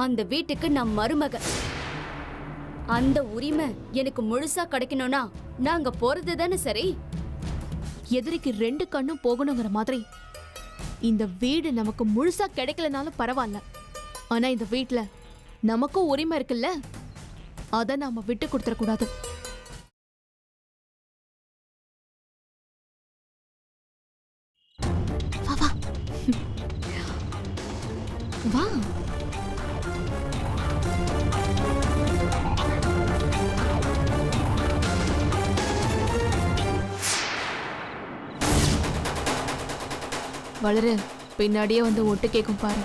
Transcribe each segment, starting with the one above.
அந்த வீட்டுக்கு நான் மருமக. அந்த உரிமை எனக்கு முழுசா கிடைக்கணும்னா நாங்க போறது தானே சரி. எதிரிக்கு 2 கண்ணும் போகணுங்கிற மாதிரி இந்த வீடு நமக்கு முழுசா கிடைக்கலனாலும் பரவாயில்ல. ஆனா இந்த வீட்ல நமக்கும் உரிமை இருக்குல்ல, அத நாம விட்டு கொடுத்துட கூடாது. வா வா வா. வளரு, பின்னாடியே வந்து ஒட்டு கேட்கும் பாரு.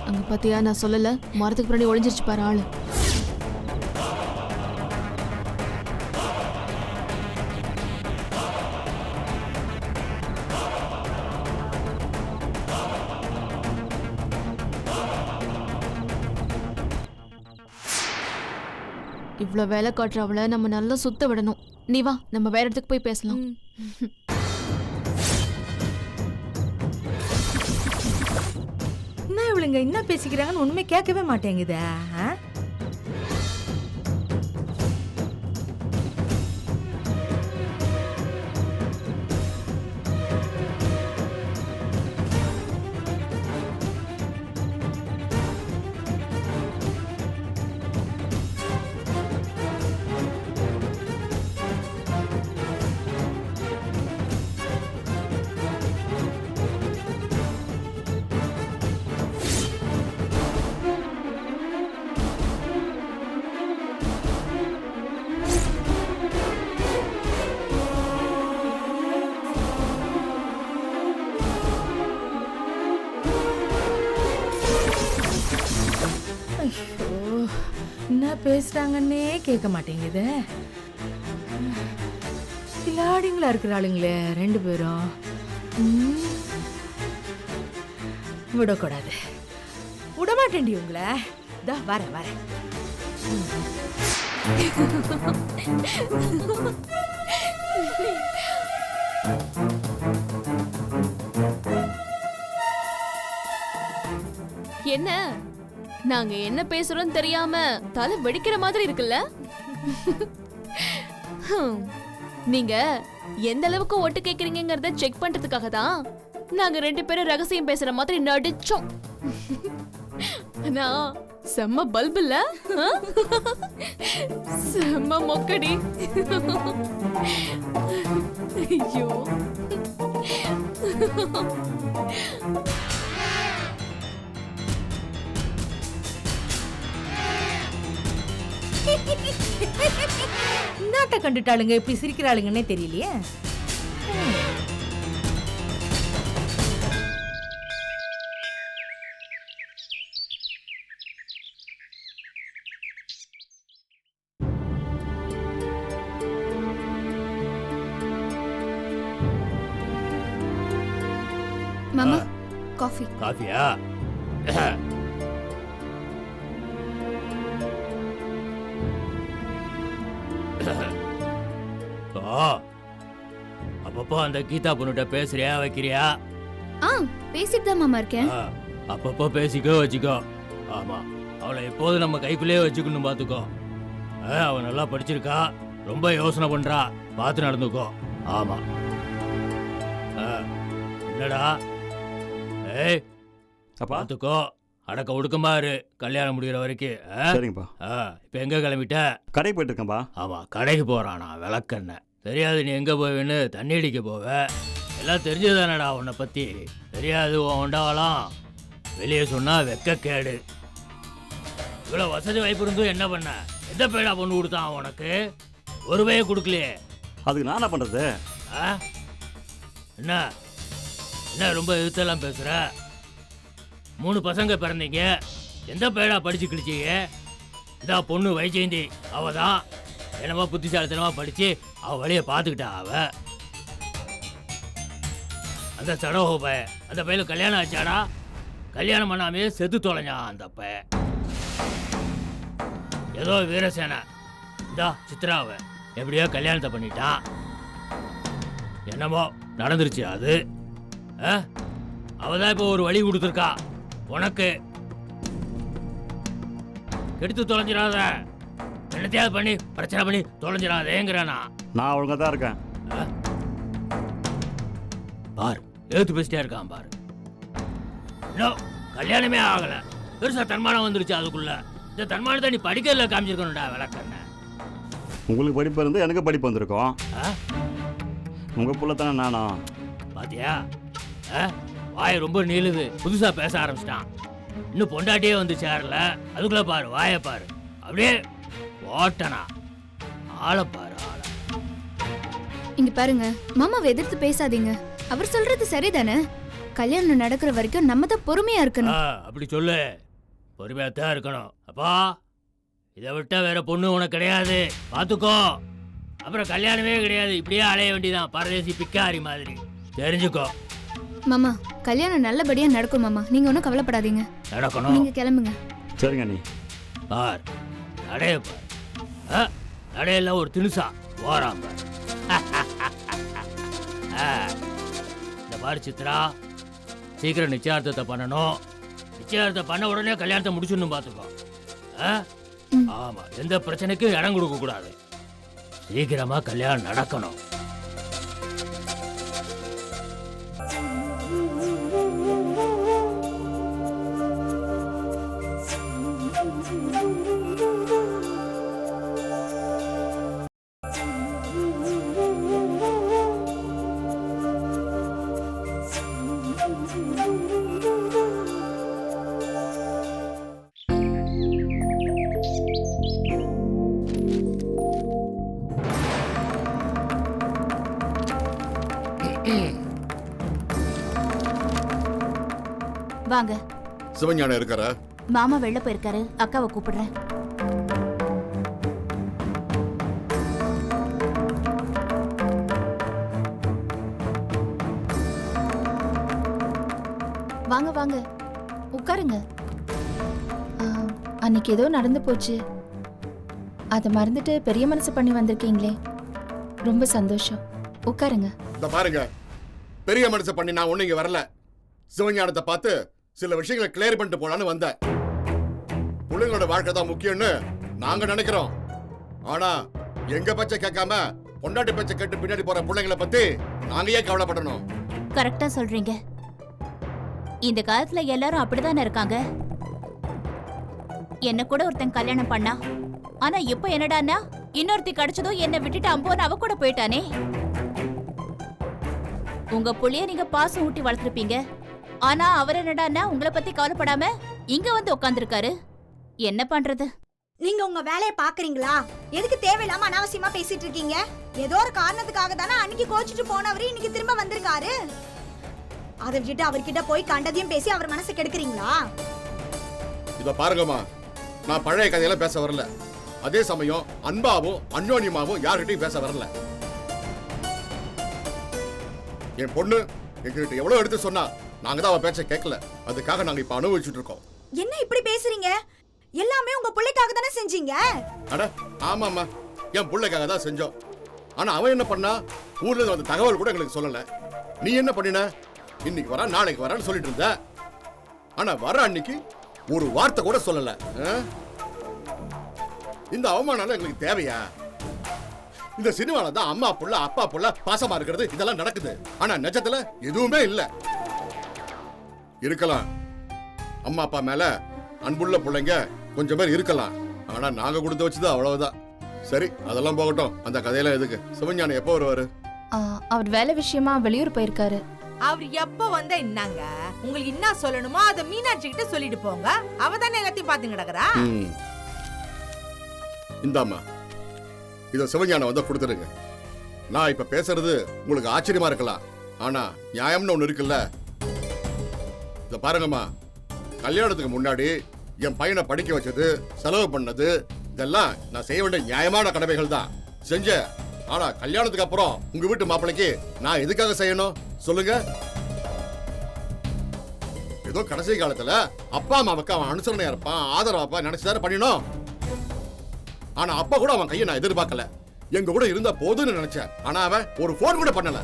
அங்க பாத்தியா, நான் சொல்லல, மரத்துக்கு பின்னாடி ஒளிஞ்சிருச்சு பாரு ஆளு. இவ்ளோ வேலை காட்டுறவள நம்ம நல்லா சுத்த விடணும். நீ வா, நம்ம வேற இடத்துக்கு போய் பேசலாம். என்ன இவளுங்க என்ன பேசிக்கிறாங்கன்னு ஒண்ணுமே கேட்கவே மாட்டேங்குதே. என்ன பேசுறாங்கன்னே கேட்க மாட்டேங்குது. கிளாடிங்களா இருக்கிறாளுங்களே 2 பேரும். விடக்கூடாது, விடமாட்டேன்டி உங்களை. இதா வரேன் வரேன். என்ன, நாங்க என்ன பேசுறோம் தெரியாம தலை வெடிக்கிற மாதிரி இருக்குல்ல? நீங்க எந்த அளவுக்கு ஓட்டு கேக்குறீங்கங்கறத செக் பண்றதுக்காக தான் நாங்க 2 பேரும் ரகசியம் பேசுற மாதிரி நடிச்சோம். நான் செம்ம பல்பு இல்ல, செம்ம மொக்கடி. ஐயோ, நாட்டை கண்டுட்டாளுங்க, இப்படி சிரிக்கிறாளுங்கன்னே தெரியலையே. மாமா, காஃபி. காஃபியா? அப்பப்போ அந்த கீதா பொண்ணுகிட்ட பேசுறியா வைக்கிறியா? பேசிட்டு தான் மாமா இருக்கேன். அப்பப்போ பேசிக்கோ வச்சுக்கோ. ஆமா, அவளை எப்போதும் நம்ம கைக்குள்ளேயே வச்சுக்கணும், பாத்துக்கோ. அவ நல்லா படிச்சிருக்கா, ரொம்ப யோசனை பண்றா, பார்த்து நடந்துக்கோ. ஆமா. என்னடா? ஏய், பாத்துக்கோ, அடக்க ஒடுக்கமா இரு, கல்யாணம் முடிகிற வரைக்கும். சரிங்கப்பா. இப்ப எங்க கிளம்பிட்ட? கடைக்கு போயிட்டு இருக்கேன்பா. ஆமா, கடைக்கு போறானா? விளக்கெண்ணெய் தெரியாது, நீ எங்க போவேன்னு தண்ணி அடிக்க போவ. எல்லாம் தெரிஞ்சதானடா உன்னை பத்தி. தெரியாது உன் உண்டாவலாம், வெளியே சொன்னா வெக்க கேடு. இவ்வளவு வசதி வாய்ப்பு இருந்தும் என்ன பண்ண? எந்த பேடா பொண்ணு கொடுத்தான் உனக்கு? ஒரு பைய கொடுக்கலையே. அதுக்கு நான் என்ன பண்றது? என்ன என்ன ரொம்ப எழுத்தெல்லாம் பேசுற? 3 பசங்க பிறந்தீங்க, எந்த பேடா படிச்சு கிழிச்சீங்க? இதான் பொண்ணு வைஜெயந்தி. அவ தான் என்னமோ புத்திசாலித்தனமா படிச்சு அவ வழியை பார்த்துக்கிட்டா. அவ அந்த சடோக பைய, அந்த பையில கல்யாணம் ஆச்சாடா. கல்யாணம் பண்ணாமே செத்து தொலைஞ்சான் அந்த பைய. ஏதோ வீரசேனை இந்தா சித்ராவை எப்படியோ கல்யாணத்தை பண்ணிட்டான். என்னமோ நடந்துருச்சு அது. அவதான் இப்போ ஒரு வழி கொடுத்துருக்கா உனக்கு. கெடுத்து தொலைஞ்சிடாத, என்னத்தையாவது பண்ணி பிரச்சனை பண்ணி தொலைஞ்சிடாதேங்கிறானா. நான் ஒழுங்காக தான் இருக்கேன். பாரு எழுத்து பேசிட்டே இருக்கான் பாரு. இன்னும் கல்யாணமே ஆகல, பெருசா தன்மானம் வந்துருச்சு அதுக்குள்ள. இந்த தன்மானத்தை நீ படிக்கல காமிச்சிருக்கணும்டா விளக்கண்ண. உங்களுக்கு படிப்பு இருந்து எனக்கு படிப்பு வந்திருக்கோம். உங்கள் புள்ள தானே நானும். பாத்தியா, வாய் ரொம்ப நீளுது, புதுசா பேச ஆரம்பிச்சிட்டான். இன்னும் பொண்டாட்டியே வந்து சேரல, அதுக்குள்ள பாரு வாயை பாரு, அப்படியே ஓட்டனா. ஆளை பாரு ஆளை. இங்க பாருங்க, மாமாவை எதிர்த்து பேசாதீங்க. அவர் சொல்றது சரிதானே. கல்யாணம் நடக்கிற வரைக்கும் நம்ம தான் பொறுமையா இருக்கணும். அப்படி சொல்லு, பொறுமையாத்தான் இருக்கணும். அப்பா இதை விட்டா வேற பொண்ணு உனக்கு கிடையாது, பாத்துக்கோ. அப்புறம் கல்யாணமே கிடையாது, இப்படியே அலைய வேண்டியதான் பரதேசி பிக்காரி மாதிரி, தெரிஞ்சுக்கோ. மாமா கல்யாணம் நல்லபடியா நடக்கும் மாமா, நீங்க ஒன்றும் கவலைப்படாதீங்க. நடக்கணும். நீங்க கிளம்புங்க. சரிங்க நீ பார் நடைய பார், நடையெல்லாம் ஒரு தினுசா ஓராம் பார். இந்த பாரு சித்ரா, சீக்கிரம் நிச்சயார்த்தத்தை பண்ணணும். நிச்சயார்த்தம் பண்ண உடனே கல்யாணத்தை முடிச்சிடணும் பார்த்துக்கோ. ஆமா, எந்த பிரச்சனைக்கும் இடம் கொடுக்க கூடாது. சீக்கிரமா கல்யாணம் நடக்கணும். வாங்க. சிவஞானம் இருக்காரா? மாமா வெளில போயிருக்காரு, அக்காவை கூப்பிடுறேன். வாங்க வாங்க உட்காருங்க. அன்னைக்கு ஏதோ நடந்து போச்சு, அதை மறந்துட்டு பெரிய மனசு பண்ணி வந்திருக்கீங்களே, ரொம்ப சந்தோஷம். உட்காருங்க. இந்த பாருங்க, பெரிய மனசு பண்ணி நான் ஒண்ணு இங்க வரல. சிவஞானத்தை பார்த்து சில விஷயங்களை கிளியர் பண்ணிட்டு போலான்னு வந்தேன். பிள்ளைங்களோட வாழ்க்கை தான் முக்கியம்னு நாங்க நினைக்கிறோம். ஆனா எங்க பச்சை கேட்காம பொண்டாட்டி பச்சை கேட்டு பின்னாடி போற பிள்ளைங்களை பத்தி நாங்க ஏன் கவலைப்படணும்? கரெக்டா சொல்றீங்க. இந்த காலத்துல எல்லாரும் அப்படிதானே இருக்காங்க. என்ன கூட ஒருத்தன் கல்யாணம் பண்ணா, ஆனா இப்ப என்னடான்னா இன்னொருத்தி கிடைச்சதும் என்ன விட்டுட்டு அம்போன்னு அவ கூட போயிட்டானே. உங்க புள்ளைய நீங்க பாசம் ஊட்டி வளர்த்திருப்பீங்க, ஆனா அவர் என்னடான்னா உங்களை பத்தி கவலைப்படாம இங்க வந்து உட்கார்ந்துருக்காரு. என்ன பண்றது? நீங்க உங்க வேலையை பாக்குறீங்களா? எதுக்கு தேவையில்லாம அனாவசியமா பேசிட்டு இருக்கீங்க? ஏதோ ஒரு காரணத்துக்காக தானே அன்னைக்கு கோச்சிட்டு போனவரு இன்னைக்கு திரும்ப வந்திருக்காரு. அதை விட்டுட்டு அவர்கிட்ட போய் கண்டதையும் பேசி அவர் மனசை கெடுக்கிறீங்களா? இத பாருங்கம்மா, நான் பழைய கதையெல்லாம் பேச வரல. அதே சமயம் அன்பாவும் அந்யோன்யமாவும் யார்கிட்டையும் பேச வரல. என் பொண்ணு எங்ககிட்ட எவ்வளவு எடுத்து சொன்னா நாங்க தான் அவ பேச்ச கேட்கல. அதுக்காக நாங்க இப்ப அனுபவிச்சுட்டு இருக்கோம். என்ன இப்படி பேசுறீங்க? எல்லாமே உங்க பிள்ளைக்காக தானே செஞ்சீங்க. அட ஆமாம்மா, என் பிள்ளைக்காக தான் செஞ்சோம். ஆனா அவன் என்ன பண்ணா, ஊர்ல இருந்து வந்த தகவல் கூட எங்களுக்கு சொல்லல. நீ என்ன பண்ணின? இன்னைக்கு வரா நாளைக்கு வரான்னு சொல்லிட்டு இருந்த. ஆனா வர அன்னைக்கு ஒரு வார்த்தை கூட சொல்லல. இந்த அவமானம் எங்களுக்கு தேவையா? இந்த சினிமால தான் அம்மா புள்ள அப்பா புள்ள பாசமா இருக்கிறது இதெல்லாம் நடக்குது. ஆனா நிஜத்துல எதுவுமே இல்ல. இருக்கலாம், அம்மா அப்பா மேல அன்புள்ள பிள்ளைங்க கொஞ்சம் பேர் இருக்கலாம். ஆனா நாங்க கொடுத்து வச்சது அவ்வளவுதான். சரி, அதெல்லாம் போகட்டும். அந்த கதையெல்லாம் எதுக்கு? சிவஞானம் எப்போ வருவாரு? அவர் வேலை விஷயமா வெளியூர் போயிருக்காரு. அவர் எப்ப வந்தா என்னங்க? உங்களுக்கு என்ன சொல்லணுமோ அதை மீனாட்சி கிட்ட சொல்லிட்டு போங்க. அவ தானே எல்லாத்தையும் பாத்து கிடக்குறா. இந்தாம்மா, இத சிவஞானம் வந்து கொடுத்துருங்க. நான் இப்ப பேசுறது உங்களுக்கு ஆச்சரியமா இருக்கலாம், ஆனா நியாயம்னு ஒண்ணு இருக்குல்ல. இத பாருங்கம்மா, கல்யாணத்துக்கு முன்னாடி என் பையனை படிக்க வச்சது, செலவு பண்ணது, இதெல்லாம் நான் செய்ய வேண்டிய நியாயமான கடமைகள் தான் செஞ்சேன். ஆனா கல்யாணத்துக்கு அப்புறம் உங்க வீட்டு மாப்பிள்ளைக்கு நான் எதுக்காக செய்யணும் சொல்லுங்க? ஏதோ கடைசி காலத்துல அப்பா அம்மாவுக்கு அவன் அனுசரணையா இருப்பான், ஆதரவாப்பா நினைச்சுதானே பண்ணினோம். ஆனா அப்பா கூட அவன் கையை நான் எதிர்பார்க்கல. எங்க கூட இருந்தா போதுன்னு நினைச்சேன். ஆனா அவன் ஒரு போன் கூட பண்ணல.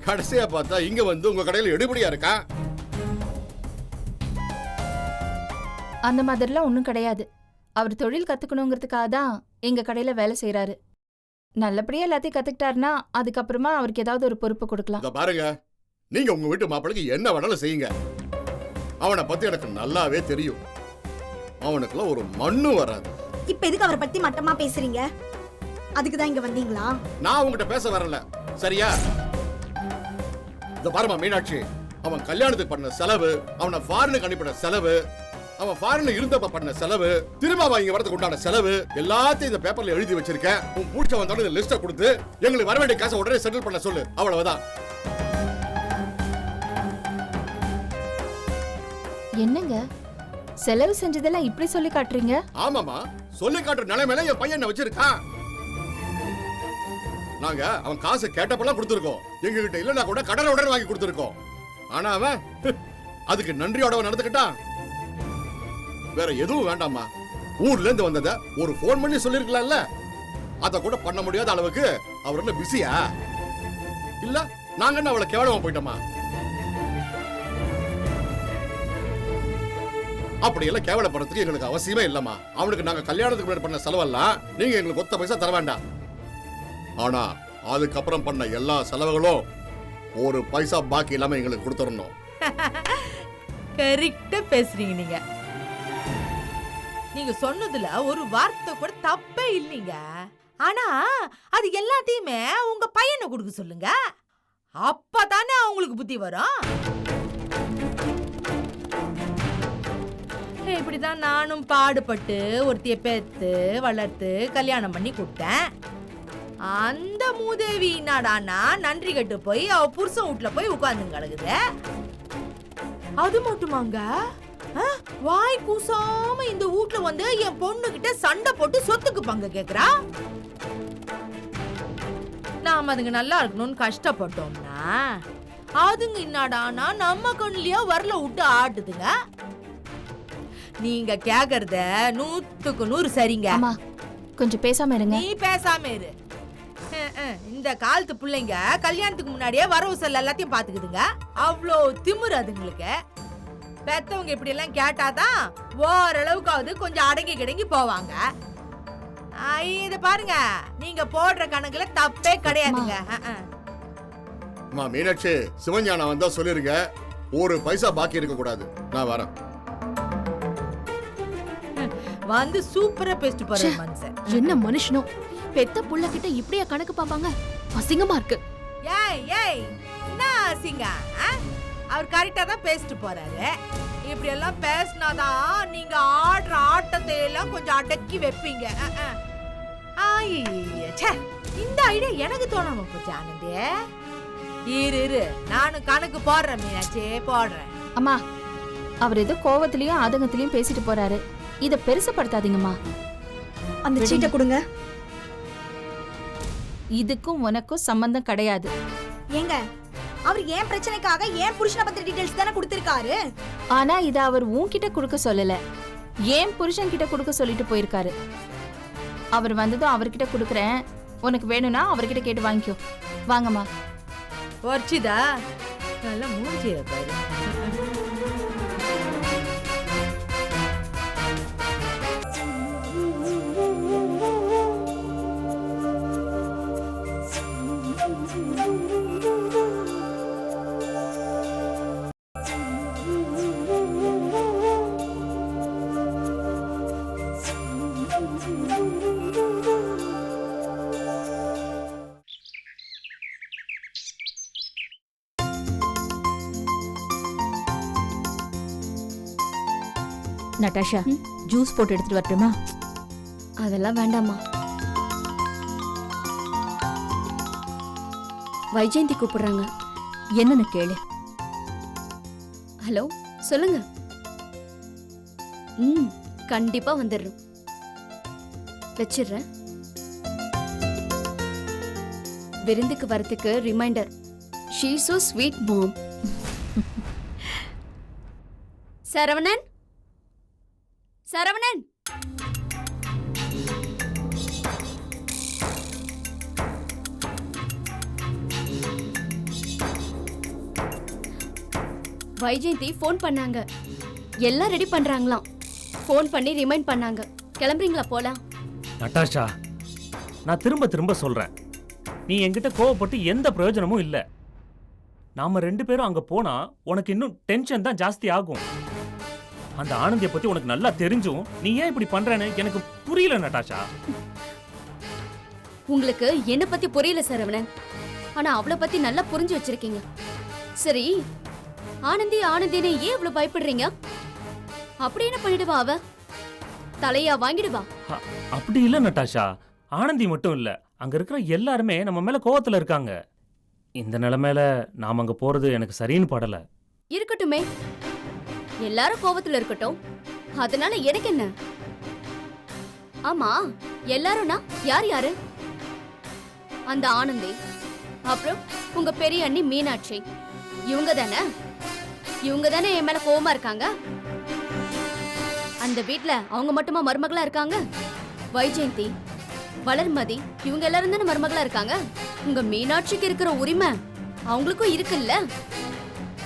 கடைசியா பார்த்தா இங்க வந்து உங்க கடையில எடுபடியா இருக்கான். அந்த மாதிரிலாம் ஒன்றும் கிடையாது. அவர் தொழில் கத்துக்கணுங்கிறதுக்காக தான் எங்க கடையில வேலை செய்யறாரு. நல்லபடியா எல்லாத்தையும் கத்துக்கிட்டாருன்னா அதுக்கப்புறமா அவருக்கு ஏதாவது ஒரு பொறுப்பு கொடுக்கலாம். இத பாருங்க, நீங்க உங்க வீட்டு மாப்பிளைக்கு என்ன வேணாலும் செய்யுங்க. அவனை பத்தி எனக்கு நல்லாவே தெரியும். அவனுக்குலாம் ஒரு மண்ணு வராது. இப்ப எதுக்கு அவரை பத்தி மட்டமா பேசுறீங்க? அதுக்கு தான் இங்க வந்தீங்களா? நான் உங்ககிட்ட பேச வரல, சரியா? இந்த பாருமா மீனாட்சி, அவன் கல்யாணத்துக்கு பண்ண செலவு, அவனை ஃபாரினுக்கு அனுப்பின செலவு, அவன் ஃபாரின்ல இருந்தப்ப பண்ண செலவு, திரும்ப இங்க வரதுக்கு உண்டான செலவு எல்லாத்தையும் இந்த பேப்பர்ல எழுதி வச்சிருக்கேன். உன் பூச்ச வந்தோட இந்த லிஸ்ட கொடுத்து எங்களுக்கு வர வேண்டிய காசை உடனே செட்டில் பண்ண சொல்லு. அவ்வளவுதான். என்னங்க செலவு செஞ்சதெல்லாம் இப்படி சொல்லி காட்டுறீங்க? ஆமாமா, சொல்லி காட்டுற நிலைமையில என் பையன் வச்சிருக்கான். நாங்க அவன் காசு கேட்டப்பெல்லாம் கொடுத்துருக்கோம். எங்க கிட்ட இல்லன்னா கூட கடனை உடனே வாங்கி கொடுத்துருக்கோம். ஆனா அவன் அதுக்கு நன்றியோட நடந்துக்கிட்டான். வேற எதுவும் வேண்டாமா. ஊர்ல இருந்து வந்தத ஒரு போன் பண்ணி சொல்லிருக்கலாம்ல. அத கூட பண்ண முடியாத அளவுக்கு அவர் என்ன பிஸியா? இல்ல நாங்க என்ன அவளை கேவலமா போயிட்டோமா? அப்படி எல்லாம் கேவலப்படுறதுக்கு எங்களுக்கு அவசியமே இல்லம்மா. அவனுக்கு நாங்க கல்யாணத்துக்கு முன்னாடி பண்ண செலவெல்லாம் நீங்க எங்களுக்கு ஒத்த பைசா தர வேண்டாம். ஆனா அதுக்கப்புறம் பண்ண எல்லா செலவுகளும் ஒரு பைசா பாக்கி இல்லாம எங்களுக்கு கொடுத்துடணும். கரெக்டா பேசுறீங்க நீங்க. நீங்க சொன்னதுல ஒரு வார்த்தை கூட தப்பே இல்லைங்க. ஆனா அது எல்லாத்தையுமே உங்க பையனை கொடுக்க சொல்லுங்க. அப்பதானே அவங்களுக்கு புத்தி வரும். இப்படிதான் நானும் பாடுபட்டு ஒருத்திய பெத்து வளர்த்து கல்யாணம் பண்ணி கொடுத்தேன். அந்த மூதேவி என்னடானா நன்றி கட்டு போய் அவ புருஷன் வீட்டுல போய் உட்கார்ந்து கிடக்குது. அது மட்டுமாங்க, வாய் கூசாம இந்த வீட்டுல வந்து என் பொண்ணு கிட்ட சண்டை போட்டு சொத்துக்கு பங்கு கேக்குறா. நாம அதுங்க நல்லா இருக்கணும்னு கஷ்டப்பட்டோம்னா அதுங்க என்னடானா நம்ம கண்ணுலயே வரல விட்டு ஆட்டுதுங்க. நீங்க கேக்குறத 100க்கு 100 சரிங்க. அம்மா கொஞ்சம் பேசாம இருங்க. நீ பேசாம இரு. இந்த காலத்து பிள்ளைங்க கல்யாணத்துக்கு முன்னாடியே வரவு செலவு எல்லாத்தையும் பாத்துக்குதுங்க. அவ்வளோ திமிரு அதுங்களுக்கு. பெத்தவங்க இப்படி எல்லாம் கேட்டாதான் ஓரளவுக்காவது கொஞ்சம் அடங்கி கிடங்கி போவாங்க. இத பாருங்க, நீங்க போடுற கணக்குல தப்பே கிடையாதுங்க. மீனாட்சி, சிவஞானம் வந்தா சொல்லிருங்க, ஒரு பைசா பாக்கி இருக்க கூடாது. நான் வரேன். வந்து சூப்பரா பேசிட்டு போற மனுஷன். என்ன மனுஷனோ, பெத்த புள்ள கிட்ட இப்படியா கணக்கு பாப்பாங்க? அசிங்கமா இருக்கு. ஏய் ஏய், என்ன அசிங்க? அவர் கரெக்டா தான் பேசிட்டு போறாரு. இப்படி எல்லாம் பேசினாதான் நீங்க ஆடுற ஆட்டத்தை எல்லாம் கொஞ்சம் அடக்கி வைப்பீங்க. இந்த ஐடியா எனக்கு தோணாம போச்சு ஆனந்தி. இரு நானும் கணக்கு போடுறேன் மீனாட்சி, போடுறேன். அம்மா, அவர் ஏதோ கோவத்திலயும் ஆதங்கத்திலயும் பேசிட்டு போறாரு. இத பெருசுப்படுத்தாதீங்கம்மா. அந்த சீட்டை கொடுங்க. இதுக்கும் உனக்கும் சம்பந்தம் கிடையாது. ஏங்க, அவர் ஏன் பிரச்சனைக்காக ஏன் புருஷனை பத்தி டீடைல்ஸ் தானே கொடுத்திருக்காரு. ஆனா இத அவர் உன்கிட்ட கொடுக்க சொல்லல, ஏன் புருஷன் கிட்ட கொடுக்க சொல்லிட்டு போயிருக்காரு. அவர் வந்ததும் அவர்கிட்ட கொடுக்கறேன், உனக்கு வேணும்னா அவர்கிட்ட கேட்டு வாங்கிக்கோ. வாங்கம்மா. வர்ச்சிதா, நல்லா மூஞ்சிய பாரு. நட்டாஷா, ஜூஸ் போட்டு எடுத்துட்டு வரட்டுமா? அதெல்லாம் வேண்டாமா. வைஜெயந்தி கூப்பிடுறாங்க. என்னன்னு கேளு. ஹலோ, சொல்லுங்க. ம் கண்டிப்பா வந்துடுறோம். வச்சிடுறேன். விருந்துக்கு வரதுக்கு reminder. She so sweet mom. Saravanan, Saravanan. Vyjayanthi phone பண்ணாங்க. எல்லாம் ரெடி பண்றாங்களாம். ஃபோன் பண்ணி ரிமைண்ட் பண்ணாங்க. கிளம்புறீங்களா போலாம்? நட்டாஷா, நான் திரும்ப திரும்ப சொல்றேன், நீ என்கிட்ட கோவப்பட்டு எந்த பிரயோஜனமும் இல்ல. நாம 2 பேரும் அங்க போனா உனக்கு இன்னும் டென்ஷன் தான் ஜாஸ்தி ஆகும். அந்த ஆனந்தியை பத்தி உனக்கு நல்லா தெரிஞ்சும் நீ ஏன் இப்படி பண்றேன்னு எனக்கு புரியல நட்டாஷா. உங்களுக்கு என்ன பத்தி புரியல சரவணன். ஆனா அவளை பத்தி நல்லா புரிஞ்சு வச்சிருக்கீங்க. சரி, ஆனந்தி ஆனந்தின்னு ஏன் இவ்வளவு பயப்படுறீங்க? அப்படி என்ன பண்ணிடுவா அவ? தலையா வாங்கிடுவா? அப்படி இல்ல நட்டாஷா, ஆனந்தி மட்டும் இல்ல, அங்க இருக்கிற எல்லாருமே நம்ம மேல கோவத்துல இருக்காங்க. இந்த நிலைமையில நாம அங்க போறது எனக்கு சரின்னு படல. இருக்கட்டுமே, எல்லாரும் கோவத்துல இருக்கட்டும். அதனால எனக்கு என்ன? ஆமா, எல்லாரும்னா யார் யாரு? அந்த ஆனந்தி, அப்புறம் உங்க பெரிய அண்ணி மீனாட்சி, இவங்க தானே? இவங்க தானே என் மேல கோவமா இருக்காங்க. அந்த வீட்ல அவங்க மட்டுமா மருமகளா இருக்காங்க? வைஜெயந்தி, வளர்மதி, இவங்க எல்லாரும் தானே மருமகளா இருக்காங்க. உங்க மீனாட்சிக்கு இருக்கிற உரிமை அவங்களுக்கும் இருக்குல்ல.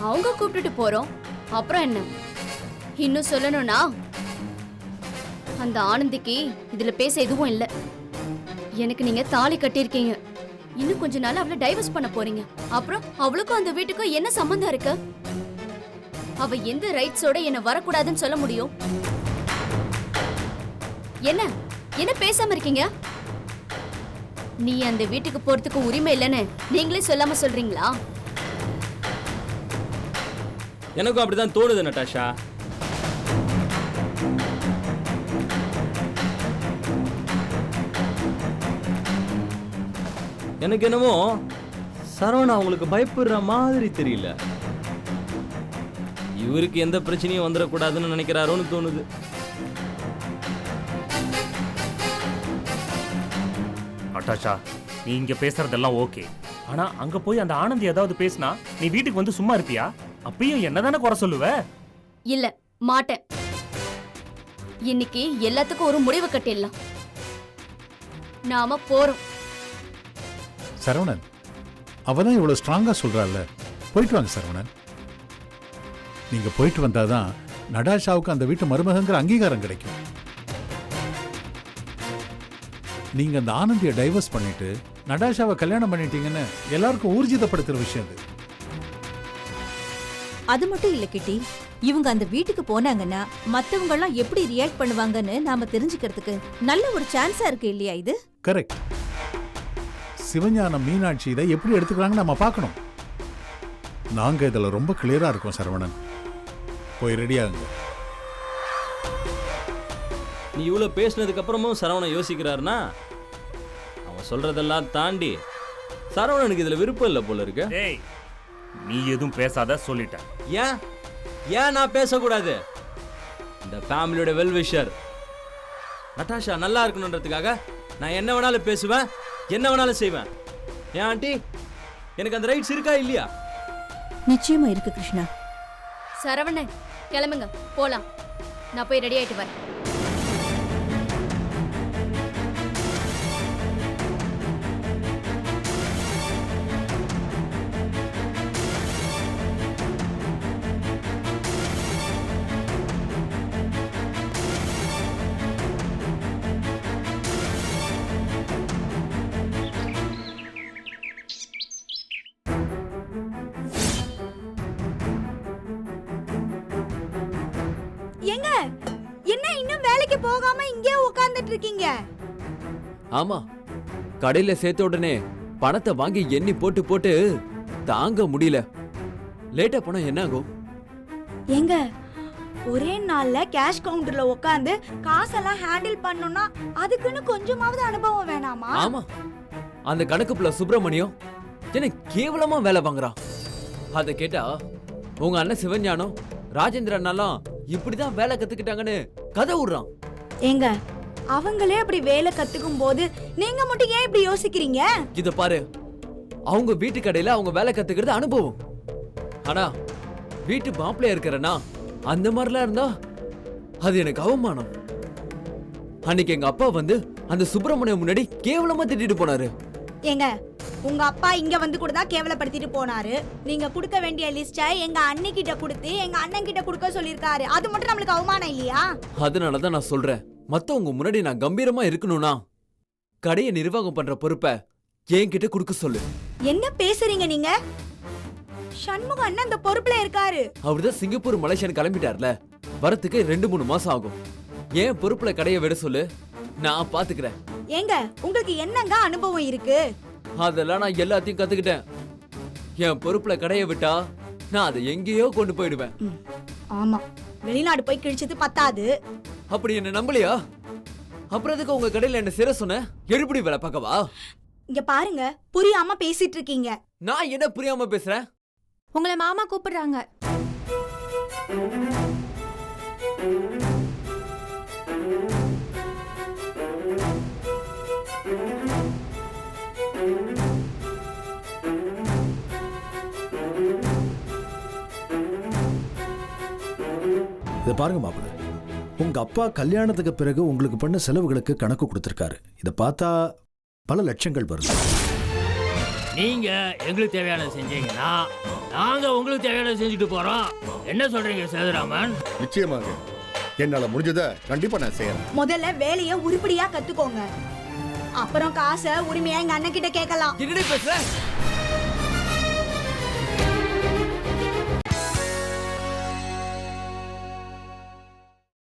அவங்க கூப்பிட்டுட்டு போறோம், அப்புறம் என்ன? இன்னும் சொல்லணும்னா அந்த ஆனந்திக்கு இதுல பேச எதுவும் இல்ல. எனக்கு நீங்க தாலி கட்டியிருக்கீங்க. இன்னும் கொஞ்ச நாள் அவளை டைவர்ஸ் பண்ண போறீங்க. அப்புறம் அவளுக்கும் அந்த வீட்டுக்கும் என்ன சம்பந்தம் இருக்கு? அவ எந்த ரைட்ஸோட என்ன வரக்கூடாதுன்னு சொல்ல முடியும்? என்ன என்ன பேசாம இருக்கீங்க? நீ அந்த வீட்டுக்கு போறதுக்கு உரிமை இல்லைன்னு நீங்களே சொல்லாம சொல்றீங்களா? எனக்கும் அப்படிதான் தோணுது நட்டாஷா. எனக்கு என்னமோ சரவணா அவங்களுக்கு பயப்படுற மாதிரி தெரியல. இவருக்கு எந்த பிரச்சனையும் வந்துடக்கூடாதுன்னு நினைக்கிறாரோன்னு தோணுது. நட்டாஷா, நீ இங்க பேசுறதெல்லாம் ஓகே, ஆனா அங்க போய் அந்த ஆனந்தி ஏதாவது பேசினா நீ வீட்டுக்கு வந்து சும்மா இருப்பியா? அப்பயும் என்னதானே குறை சொல்லுவ? இல்ல, மாட்டேன். இன்னைக்கு எல்லாத்துக்கும் ஒரு முடிவு கட்டிடலாம். நாம போறோம். சரவணன், அவதான் இவ்வளவு ஸ்ட்ராங்கா சொல்றாள்ல, போயிட்டு வாங்க சரவணன். நீங்க போயிட்டு வந்தாதான் நடாஷாவுக்கு அந்த வீட்டு மருமகங்கிற அங்கீகாரம் கிடைக்கும். நீங்க அந்த ஆனந்தியை டைவர்ஸ் பண்ணிட்டு நடாஷாவை கல்யாணம் பண்ணிட்டீங்கன்னு எல்லாருக்கும் ஊர்ஜிதப்படுத்துற விஷயம் அது. அது மட்டும் இல்ல கிட்டி, இவங்க அந்த வீட்டுக்கு போனாங்கன்னா மத்தவங்க எல்லாம் எப்படி ரியாக்ட் பண்ணுவாங்கன்னு நாம தெரிஞ்சுக்கிறதுக்கு நல்ல ஒரு சான்ஸா இருக்கு இல்லையா இது? கரெக்ட். சிவஞானம் மீனாட்சி இதை எப்படி எடுத்துக்கிறாங்கன்னு நம்ம பார்க்கணும். நாங்க இதுல ரொம்ப கிளியரா இருக்கோம் சரவணன். போய் ரெடியாகுங்க. நீ இவ்வளவு பேசினதுக்கு அப்புறமும் சரவணன் யோசிக்கிறாருன்னா அவன் சொல்றதெல்லாம் தாண்டி சரவணனுக்கு இதுல விருப்பம் இல்லை போல இருக்கு. டேய், நீ எதுவும் பேசாத சொல்லிட்ட. ஏன் ஏன் நான் பேசக்கூடாது? இந்த ஃபேமிலியோட வெல்விஷர் நட்டாஷா நல்லா இருக்கணுன்றதுக்காக நான் என்ன வேணாலும் பேசுவேன், என்ன வேணாலும் செய்வேன். ஏன் ஆண்டி, எனக்கு அந்த ரைட்ஸ் இருக்கா இல்லையா? நிச்சயமா இருக்கு கிருஷ்ணா. சரவணன், கிளம்புங்க, போலாம். நான் போய் ரெடி ஆயிட்டு வரேன். எங்க என்ன இன்னும் வேலைக்கு போகாம இங்கே உட்கார்ந்துட்டு இருக்கீங்க? ஆமா, கடையில சேர்த்த உடனே பணத்தை வாங்கி எண்ணி போட்டு போட்டு தாங்க முடியல. லேட்டா போனா என்ன ஆகும்? எங்க ஒரே நாள்ல கேஷ் கவுண்டர்ல உட்கார்ந்து காசெல்லாம் ஹேண்டில் பண்ணனும்னா அதுக்குன்னு கொஞ்சமாவது அனுபவம் வேணாமா? ஆமா, அந்த கணக்குப்புல சுப்பிரமணியம் என்ன கேவலமா வேலை வாங்குறான். அதை கேட்டா உங்க அண்ணன் சிவஞானம் ராஜேந்திரனாலாம் இப்படிதான் வேலை கத்துக்கிட்டாங்கன்னு கதை விடுறான். ஏங்க அவங்களே அப்படி வேலை கத்துக்கும் போது நீங்க மட்டும் ஏன் இப்படி யோசிக்கிறீங்க? இத பாரு, அவங்க வீட்டு கடையில அவங்க வேலை கத்துக்கிறது அனுபவம். ஆனா வீட்டு மாப்பிள்ளையா இருக்கிறனா அந்த மாதிரிலாம் இருந்தா அது எனக்கு அவமானம். அன்னைக்கு எங்க அப்பா வந்து அந்த சுப்பிரமணியம் முன்னாடி கேவலமா திட்டிட்டு போனாரு. ஏங்க உங்க அப்பா இங்க வந்து கூட தான் கேவலப்படுத்திட்டு போனாரு. நீங்க கொடுக்க வேண்டிய லிஸ்டை எங்க அண்ணி கிட்ட கொடுத்து எங்க அண்ணன் கிட்ட கொடுக்க சொல்லிருக்காரு. அது மட்டும் நம்மளுக்கு அவமானம் இல்லையா? அதனாலதான் நான் சொல்றேன், மத்தவங்க முன்னாடி நான் கம்பீரமா இருக்கணும்னா கடையை நிர்வாகம் பண்ற பொறுப்பை என்கிட்ட கொடுக்க சொல்லு. என்ன பேசுறீங்க நீங்க? சண்முக அண்ணன் அந்த பொறுப்புல இருக்காரு. அவர்தான் சிங்கப்பூர் மலேசியான்னு கிளம்பிட்டார்ல, வரத்துக்கு 2-3 மாசம் ஆகும். ஏன் பொறுப்புல கடையை விட சொல்லு, நான் பாத்துக்கிறேன். ஏங்க உங்களுக்கு என்னங்க அனுபவம் இருக்கு? அதெல்லாம் நான் எல்லாத்தையும் கத்துக்கிட்டேன். என் பொறுப்புல கடையை விட்டா நான் அதை எங்கேயோ கொண்டு போயிடுவேன். ஆமா, வெளிநாடு போய் கிழிச்சது பத்தாது. அப்படி என்ன நம்பலையா? அப்புறம் எதுக்கு உங்க கடையில என்ன சிற சொன்ன? எடுபடி வேலை பார்க்கவா? இங்க பாருங்க, புரியாம பேசிட்டு இருக்கீங்க. நான் என்ன புரியாம பேசுறேன்? உங்களை மாமா கூப்பிடுறாங்க. இதை பாருங்க மாப்பிள்ள, உங்க அப்பா கல்யாணத்துக்கு பிறகு உங்களுக்கு பண்ண செலவுகளுக்கு கணக்கு கொடுத்திருக்காரு. இதை பார்த்தா பல லட்சங்கள் வருது. நீங்க எங்களுக்கு தேவையானது செஞ்சீங்கன்னா நாங்க உங்களுக்கு தேவையானது செஞ்சுட்டு போறோம். என்ன சொல்றீங்க சேதுராமன்? நிச்சயமாக என்னால முடிஞ்சதை கண்டிப்பா நான் செய்யறேன். முதல்ல வேலைய உருப்படியா கத்துக்கோங்க. அப்புறம் காசை உரிமையா எங்க அண்ணன் கிட்ட கேட்கலாம். என்னடி பேசுற?